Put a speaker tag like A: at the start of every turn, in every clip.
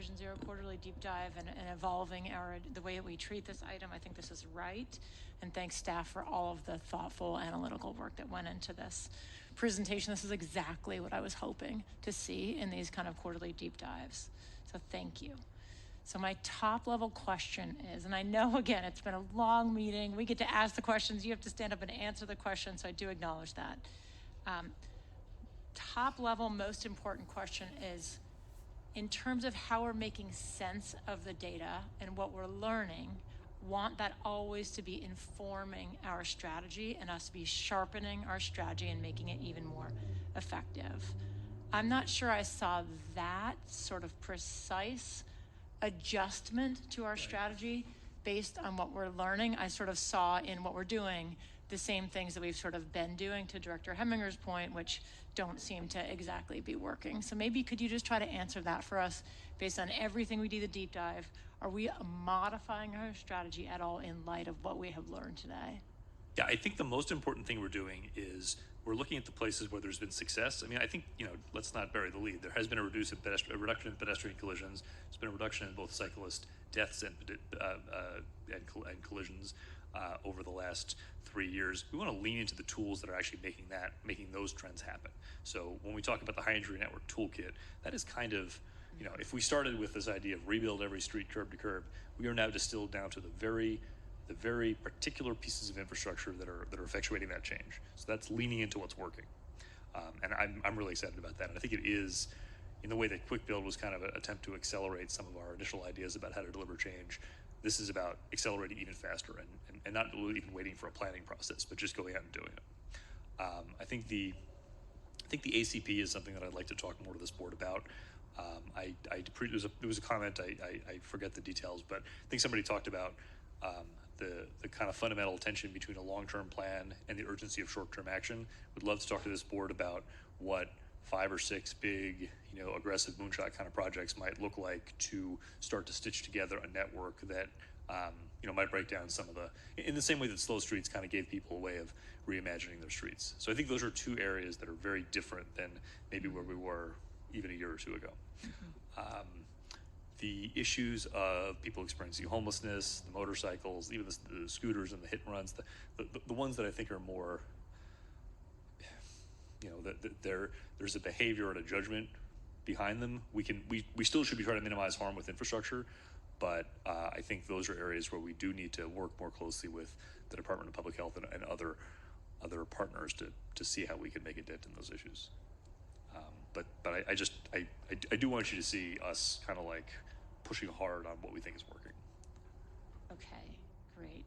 A: Vision Zero quarterly deep dive and evolving the way that we treat this item. I think this is right. And thanks staff for all of the thoughtful analytical work that went into this presentation. This is exactly what I was hoping to see in these kind of quarterly deep dives. So thank you. So my top level question is, and I know again, it's been a long meeting. We get to ask the questions. You have to stand up and answer the question. So I do acknowledge that. Top level, most important question is, in terms of how we're making sense of the data and what we're learning, want that always to be informing our strategy and us to be sharpening our strategy and making it even more effective. I'm not sure I saw that sort of precise adjustment to our strategy based on what we're learning. I sort of saw in what we're doing the same things that we've sort of been doing, to Director Hemminger's point, which don't seem to exactly be working. So maybe could you just try to answer that for us based on everything we do the deep dive? Are we modifying our strategy at all in light of what we have learned today?
B: Yeah, I think the most important thing we're doing is we're looking at the places where there's been success. I mean, I think, let's not bury the lead. There has been a reduction in pedestrian collisions. There's been a reduction in both cyclist deaths and collisions over the last 3 years. We want to lean into the tools that are actually making those trends happen. So when we talk about the high injury network toolkit, that is kind of, if we started with this idea of rebuild every street curb to curb, we are now distilled down to the very particular pieces of infrastructure that are effectuating that change. So that's leaning into what's working. And I'm really excited about that. And I think it is, in the way that Quick Build was kind of an attempt to accelerate some of our initial ideas about how to deliver change, this is about accelerating even faster and not even waiting for a planning process, but just going out and doing it. I think the ACP is something that I'd like to talk more to this board about. There was a comment, I forget the details, but I think somebody talked about the kind of fundamental tension between a long-term plan and the urgency of short-term action. Would love to talk to this board about what 5 or 6 big, aggressive moonshot kind of projects might look like to start to stitch together a network that, might break down some of in the same way that slow streets kind of gave people a way of reimagining their streets. So I think those are 2 areas that are very different than maybe where we were even a year or 2 ago. Mm-hmm. The issues of people experiencing homelessness, the motorcycles, even the scooters and the hit and runs, the ones that I think are more, there's a behavior and a judgment behind them. We still should be trying to minimize harm with infrastructure, but I think those are areas where we do need to work more closely with the Department of Public Health and other partners to see how we can make a dent in those issues. But I do want you to see us kind of like pushing hard on what we think is working.
A: Okay, great.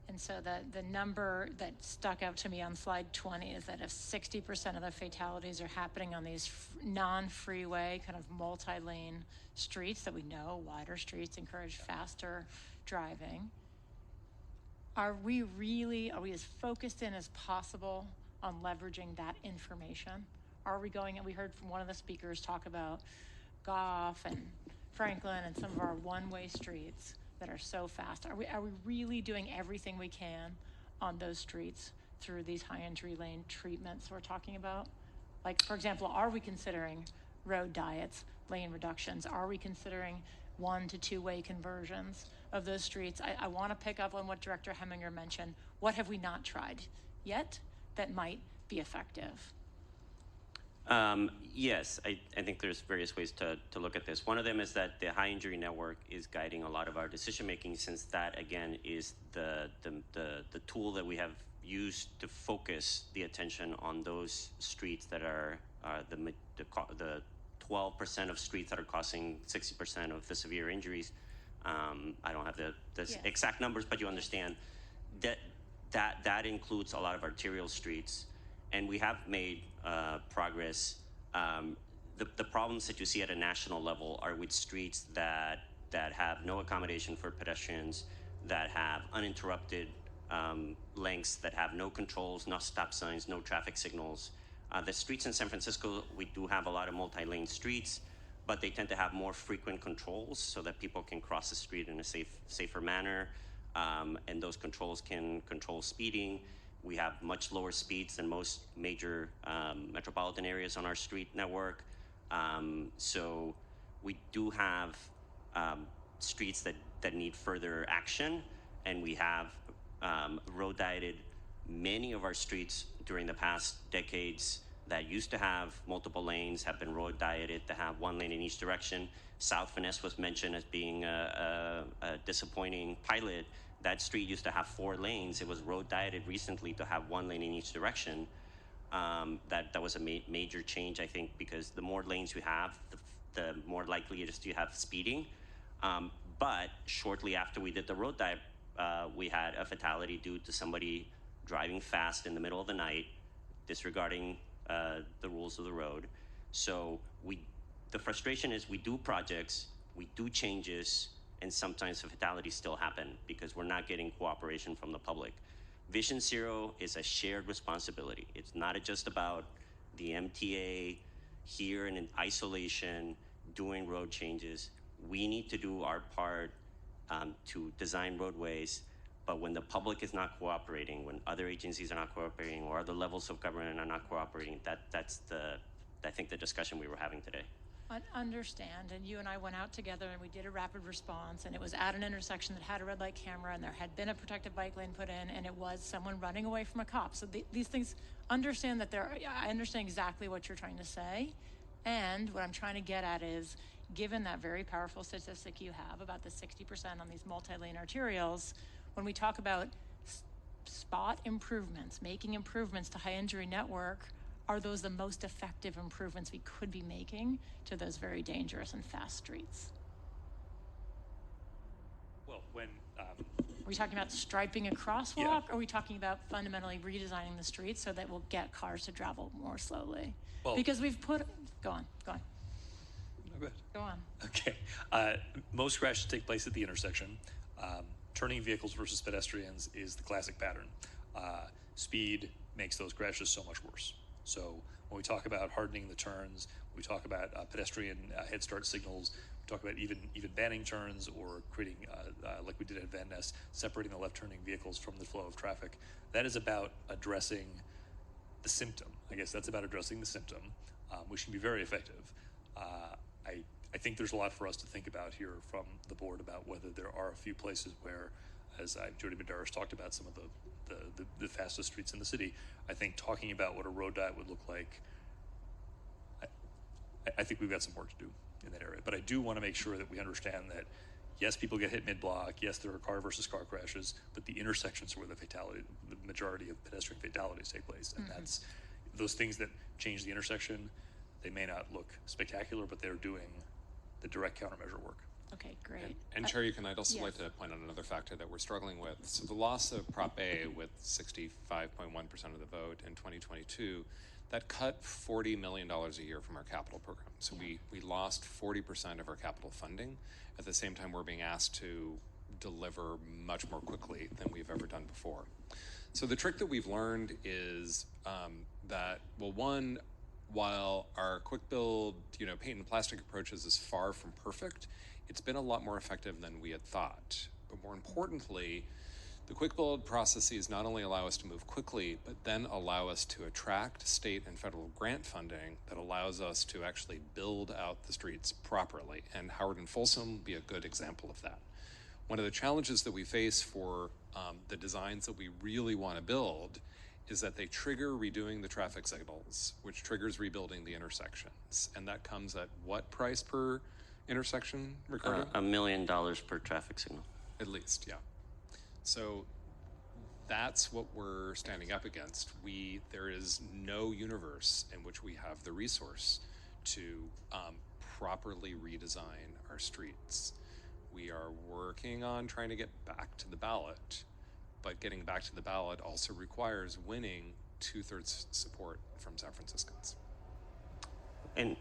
A: And so the number that stuck out to me on slide 20 is that if 60% of the fatalities are happening on these non-freeway kind of multi-lane streets that we know, wider streets encourage faster driving, are we as focused in as possible on leveraging that information? Are we going, and we heard from one of the speakers talk about Goff and Franklin and some of our one-way streets that are so fast. Are we really doing everything we can on those streets through these high injury lane treatments we're talking about? Like, for example, are we considering road diets, lane reductions? Are we considering 1 to 2-way conversions of those streets? I want to pick up on what Director Hemminger mentioned. What have we not tried yet that might be effective?
C: Yes, I think there's various ways to look at this. One of them is that the high injury network is guiding a lot of our decision making, since that again is the tool that we have used to focus the attention on those streets that are the 12% of streets that are causing 60% of the severe injuries. I don't have the exact numbers, but you understand that includes a lot of arterial streets. And we have made progress. The problems that you see at a national level are with streets that have no accommodation for pedestrians, that have uninterrupted lengths, that have no controls, no stop signs, no traffic signals. The streets in San Francisco, we do have a lot of multi-lane streets, but they tend to have more frequent controls so that people can cross the street in a safer manner. And those controls can control speeding. We have much lower speeds than most major metropolitan areas on our street network. So we do have streets that need further action, and we have road dieted many of our streets during the past decades that used to have multiple lanes have been road dieted to have one lane in each direction. South Finesse was mentioned as being a disappointing pilot. That street used to have 4 lanes. It was road dieted recently to have 1 lane in each direction. That was a major change, I think, because the more lanes you have, the more likely it is to have speeding. But shortly after we did the road diet, we had a fatality due to somebody driving fast in the middle of the night, disregarding the rules of the road. So the frustration is we do projects, we do changes, and sometimes the fatalities still happen because we're not getting cooperation from the public. Vision Zero is a shared responsibility. It's not just about the MTA here and in isolation doing road changes. We need to do our part to design roadways, but when the public is not cooperating, when other agencies are not cooperating, or other levels of government are not cooperating, that's I think the discussion we were having today.
A: Understand, and you and I went out together and we did a rapid response, and it was at an intersection that had a red light camera, and there had been a protected bike lane put in, and it was someone running away from a cop. So these things, understand that I understand exactly what you're trying to say, and what I'm trying to get at is, given that very powerful statistic you have about the 60% on these multi-lane arterials, when we talk about spot improvements, making improvements to high injury network, are those the most effective improvements we could be making to those very dangerous and fast streets?
B: Well, when
A: are we talking about striping a crosswalk?
B: Yeah.
A: Or are we talking about fundamentally redesigning the streets so that we'll get cars to travel more slowly?
B: Well,
A: because we've go on.
B: No, go ahead.
A: Go on.
B: Okay. Most crashes take place at the intersection. Turning vehicles versus pedestrians is the classic pattern. Speed makes those crashes so much worse. So when we talk about hardening the turns, we talk about pedestrian head start signals, we talk about even banning turns or creating, like we did at Van Ness, separating the left turning vehicles from the flow of traffic. That is about addressing the symptom. I guess that's about addressing the symptom, which can be very effective. I think there's a lot for us to think about here from the board about whether there are a few places where, as Jody Medeiros talked about, some of the fastest streets in the city. I think talking about what a road diet would look like, I think we've got some work to do in that area. But I do want to make sure that we understand that, yes, people get hit mid-block. Yes, there are car versus car crashes, but the intersections are where the majority of pedestrian fatalities take place. And that's those things that change the intersection. They may not look spectacular, but they're doing the direct countermeasure work.
A: Okay, great.
D: And Chair Eaken, I'd also
A: yes.
D: like to point out another factor that we're struggling with. So the loss of Prop A with 65.1% of the vote in 2022, that cut $40 million a year from our capital program. So we lost 40% of our capital funding. At the same time, we're being asked to deliver much more quickly than we've ever done before. So the trick that we've learned is that, well, one, while our quick build, paint and plastic approaches is far from perfect, it's been a lot more effective than we had thought. But more importantly, the quick build processes not only allow us to move quickly, but then allow us to attract state and federal grant funding that allows us to actually build out the streets properly. And Howard and Folsom be a good example of that. One of the challenges that we face for the designs that we really want to build is that they trigger redoing the traffic signals, which triggers rebuilding the intersections. And that comes at what price per intersection, Ricardo?
C: $1 million per traffic signal.
D: At least, yeah. So that's what we're standing up against. There is no universe in which we have the resource to properly redesign our streets. We are working on trying to get back to the ballot, but getting back to the ballot also requires winning 2/3 support from San Franciscans.
C: And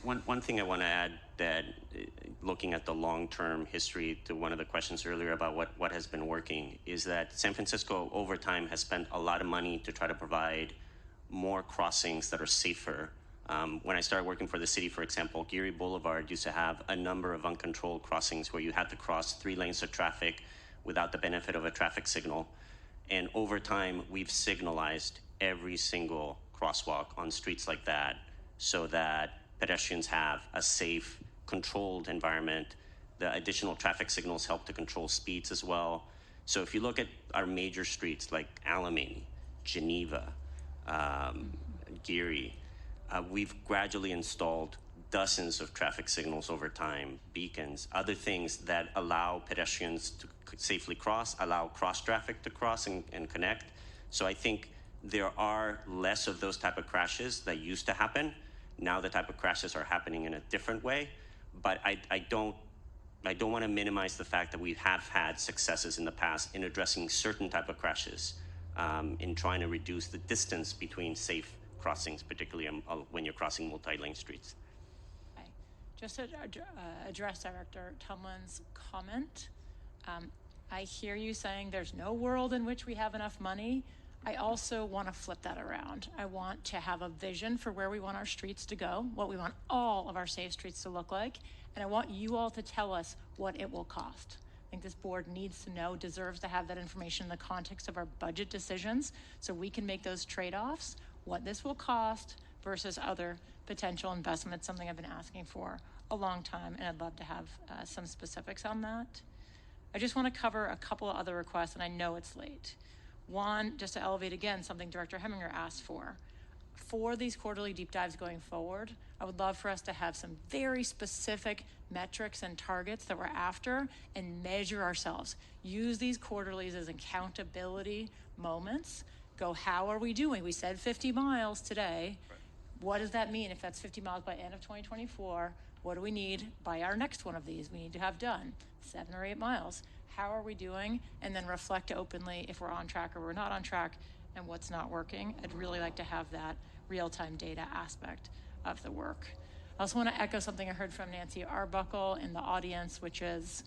C: one thing I want to add, that looking at the long-term history to one of the questions earlier about what has been working, is that San Francisco over time has spent a lot of money to try to provide more crossings that are safer. When I started working for the city, for example, Geary Boulevard used to have a number of uncontrolled crossings where you had to cross 3 lanes of traffic without the benefit of a traffic signal. And over time, we've signalized every single crosswalk on streets like that so that pedestrians have a safe, controlled environment The additional traffic signals help to control speeds as well. So if you look at our major streets like Alamany, Geneva, Geary, we've gradually installed dozens of traffic signals over time, beacons, other things that allow pedestrians to safely cross, allow cross traffic to cross and connect. So I think there are less of those type of crashes that used to happen. Now the type of crashes are happening in a different way, but I don't want to minimize the fact that we have had successes in the past in addressing certain type of crashes, in trying to reduce the distance between safe crossings, particularly when you're crossing multi-lane streets.
A: Okay. Just to address Director Tumlin's comment, I hear you saying there's no world in which we have enough money. I also want to flip that around. I want to have a vision for where we want our streets to go, what we want all of our safe streets to look like, and I want you all to tell us what it will cost. I think this board needs to know, deserves to have that information in the context of our budget decisions so we can make those trade-offs, what this will cost versus other potential investments, something I've been asking for a long time, and I'd love to have some specifics on that. I just want to cover a couple of other requests, and I know it's late. One, just to elevate again, something Director Heminger asked for. For these quarterly deep dives going forward, I would love for us to have some very specific metrics and targets that we're after and measure ourselves. Use these quarterlies as accountability moments. Go, how are we doing? We said 50 miles today. Right. What does that mean if that's 50 miles by end of 2024? What do we need by our next one of these? We need to have done 7 or 8 miles. How are we doing? And then reflect openly if we're on track or we're not on track and what's not working. I'd really like to have that real-time data aspect of the work. I also want to echo something I heard from Nancy Arbuckle in the audience, which is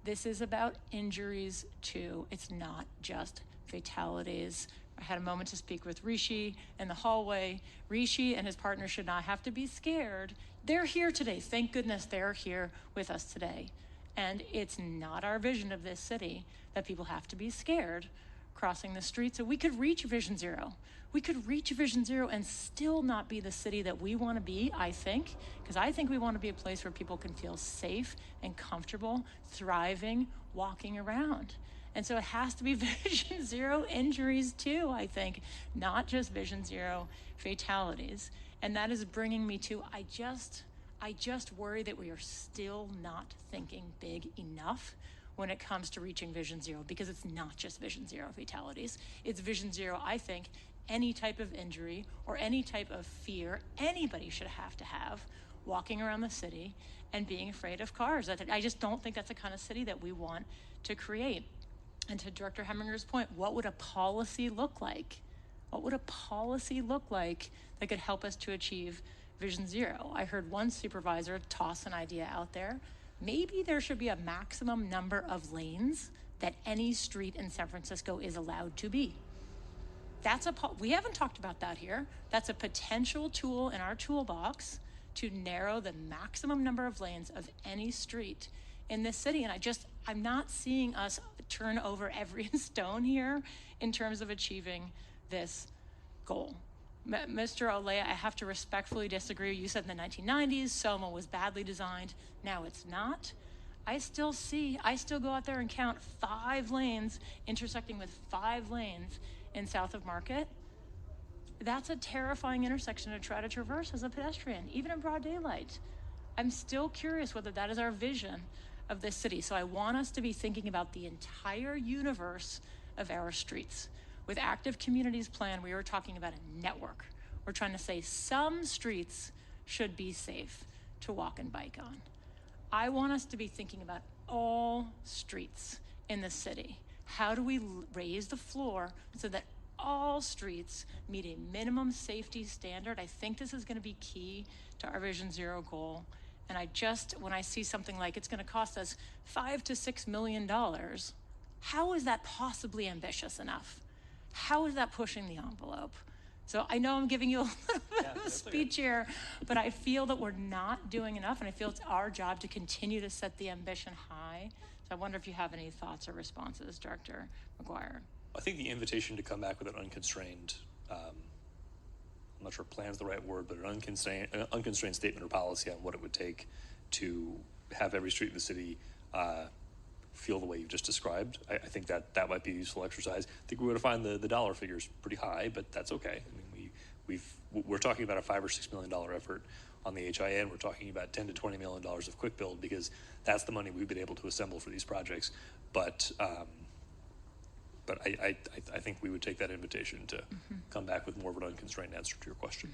A: this is about injuries too. It's not just fatalities. I had a moment to speak with Rishi in the hallway. Rishi and his partner should not have to be scared. They're here today. Thank goodness they're here with us today. And it's not our vision of this city that people have to be scared crossing the street. So we could reach Vision Zero. We could reach Vision Zero and still not be the city that we want to be, I think, because I think we want to be a place where people can feel safe and comfortable, thriving, walking around. And so it has to be Vision Zero injuries too, I think, not just Vision Zero fatalities. And that is bringing me to, I just worry that we are still not thinking big enough when it comes to reaching Vision Zero, because it's not just Vision Zero fatalities. It's Vision Zero, I think, any type of injury or any type of fear anybody should have to have walking around the city and being afraid of cars. I just don't think that's the kind of city that we want to create. And to Director Heminger's point, what would a policy look like? What would a policy look like that could help us to achieve Vision Zero? I heard one supervisor toss an idea out there. Maybe there should be a maximum number of lanes that any street in San Francisco is allowed to be. We haven't talked about that here. That's a potential tool in our toolbox to narrow the maximum number of lanes of any street in this city. And I'm not seeing us turn over every stone here in terms of achieving this goal. Mr. Olea, I have to respectfully disagree. You said in the 1990s, SOMA was badly designed. Now it's not. I still go out there and count 5 lanes intersecting with 5 lanes in south of Market. That's a terrifying intersection to try to traverse as a pedestrian, even in broad daylight. I'm still curious whether that is our vision of this city. So I want us to be thinking about the entire universe of our streets. With Active Communities Plan, we were talking about a network. We're trying to say some streets should be safe to walk and bike on. I want us to be thinking about all streets in the city. How do we raise the floor so that all streets meet a minimum safety standard? I think this is going to be key to our Vision Zero goal. And when I see something like it's going to cost us $5 to $6 million, how is that possibly ambitious enough? How is that pushing the envelope? So I know I'm giving you a little bit of a speech here, but I feel that we're not doing enough, and I feel it's our job to continue to set the ambition high. So I wonder if you have any thoughts or responses, Director McGuire.
B: I think the invitation to come back with an unconstrained, I'm not sure plan is the right word, but an unconstrained statement or policy on what it would take to have every street in the city feel the way you've just described, I think that might be a useful exercise. I think we would have find the dollar figures pretty high, but that's okay. I mean, we're talking about a $5 or $6 million effort on the HIN. We're talking about $10 to $20 million of quick build because that's the money we've been able to assemble for these projects. But I think we would take that invitation to come back with more of an unconstrained answer to your question.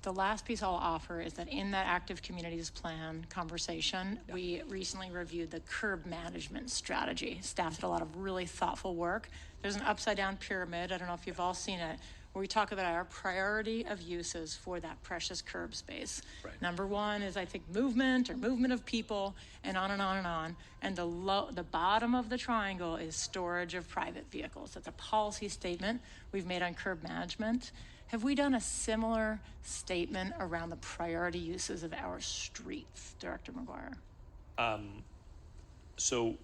A: The last piece I'll offer is that in that active communities plan conversation, we recently reviewed the curb management strategy. Staff did a lot of really thoughtful work. There's an upside down pyramid, I don't know if you've all seen it, where we talk about our priority of uses for that precious curb space.
B: Right.
A: Number one is, I think, movement of people, and on and on and on. And the bottom of the triangle is storage of private vehicles. That's a policy statement we've made on curb management. Have we done a similar statement around the priority uses of our streets, Director McGuire?
B: So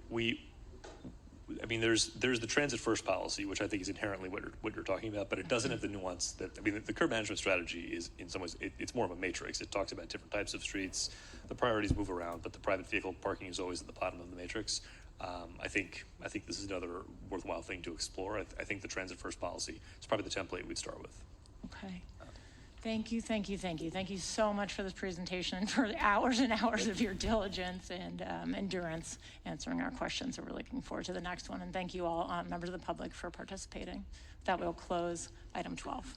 B: there's the transit first policy, which I think is inherently what you're talking about, but it doesn't have the nuance that, the curb management strategy is in some ways, it's more of a matrix. It talks about different types of streets. The priorities move around, but the private vehicle parking is always at the bottom of the matrix. I think this is another worthwhile thing to explore. I think the transit first policy is probably the template we'd start with.
A: Okay. Thank you so much for this presentation and for the hours and hours of your diligence and endurance answering our questions. We're looking forward to the next one. And thank you all, members of the public, for participating. With that, we'll close item 12.